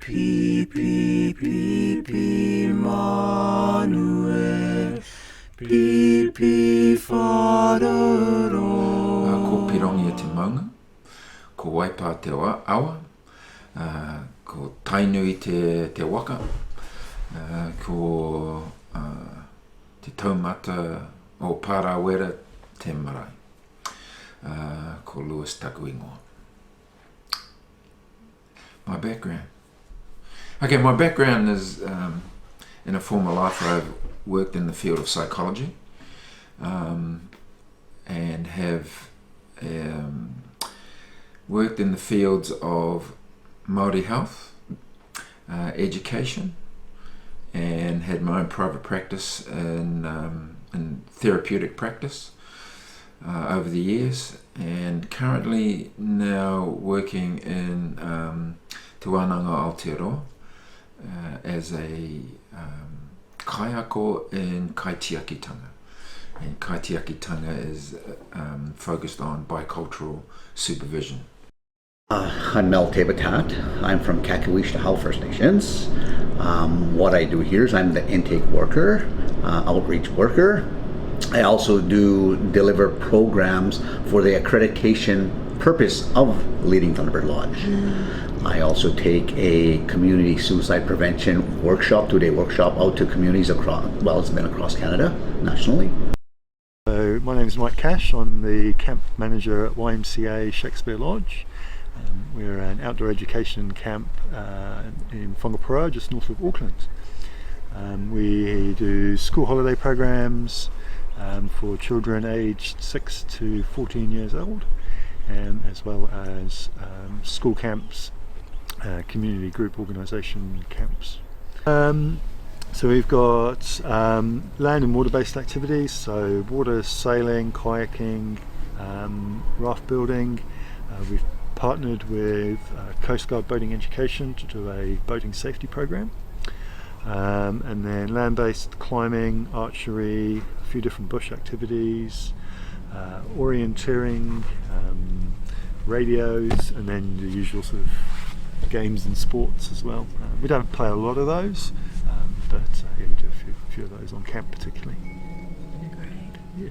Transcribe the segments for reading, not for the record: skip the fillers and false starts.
Pi Manuel, Pi Whāraro. Ko Pirongi e te maunga, ko Waipa te awa, ko Tainui te waka, ko te taumata o Parawera te marae, ko Lewis Takuingoa. My background. Okay, my background is in a former life where I've worked in the field of psychology and have worked in the fields of Māori health, education, and had my own private practice in therapeutic practice over the years, and currently now working in Te Wānanga Aotearoa as a kaiako in kaitiakitanga. And kaitiakitanga is focused on bicultural supervision. I'm Mel Tabatat. I'm from Kakawishta First Nations. What I do here is I'm the intake worker, outreach worker. I also do deliver programs for the accreditation purpose of Leading Thunderbird Lodge. I also take a community suicide prevention workshop, 2-day workshop out to communities across, well, it's been across Canada, nationally. So my name is Mike Cash. I'm the camp manager at YMCA Shakespeare Lodge. We're an outdoor education camp in Whangaparoa, just north of Auckland. We do school holiday programs for children aged 6 to 14 years old, as well as school camps, community group organisation camps. So we've got land and water-based activities, so water sailing, kayaking, raft building. We've partnered with Coast Guard Boating Education to do a boating safety program, and then land-based climbing, archery, a few different bush activities, orienteering, radios, and then the usual sort of games and sports as well. We don't play a lot of those, but yeah, we do a few of those on camp particularly. Great. Yeah.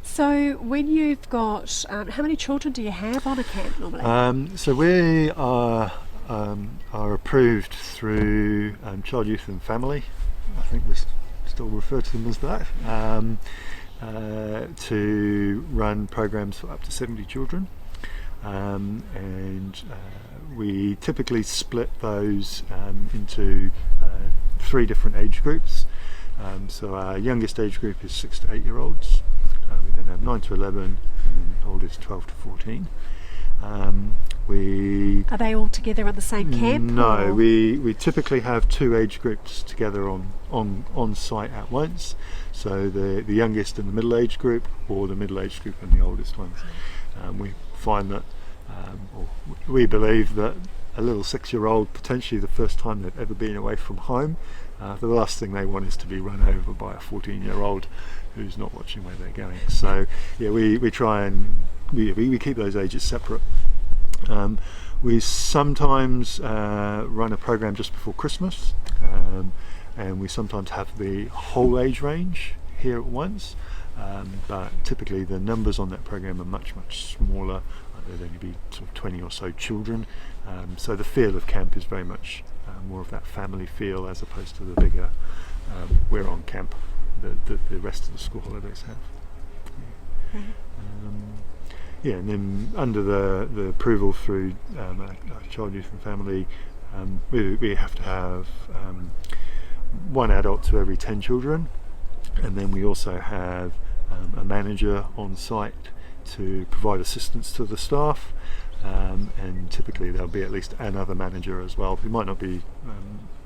So when you've got, how many children do you have on a camp normally? So we are approved through Child, Youth and Family, I think we still refer to them as that, to run programs for up to 70 children. And we typically split those into 3 different age groups. So our youngest age group is 6 to 8 year olds. We then have 9 to 11, and then the oldest 12 to 14. Are they all together at the same camp? No, or? we typically have 2 age groups together on site at once. So the youngest and the middle age group, or the middle age group and the oldest ones. We find that, or we believe that a little 6-year-old, potentially the first time they've ever been away from home, the last thing they want is to be run over by a 14-year-old who's not watching where they're going. So yeah, we try and we keep those ages separate. We sometimes run a program just before Christmas, and we sometimes have the whole age range here at once, but typically the numbers on that program are much smaller. There'd only be sort of 20 or so children, so the feel of camp is very much more of that family feel, as opposed to the bigger we're on camp that the rest of the school holidays have. Yeah, and then under the approval through our Child, Youth and Family, we have to have 1 adult to every 10 children, and then we also have a manager on site to provide assistance to the staff, and typically there'll be at least another manager as well who might not be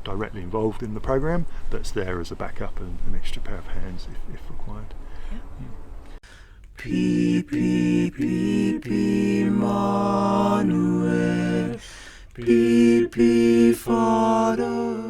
directly involved in the program, but it's there as a backup and an extra pair of hands if required. Pi Manuel, Pi Whāraro.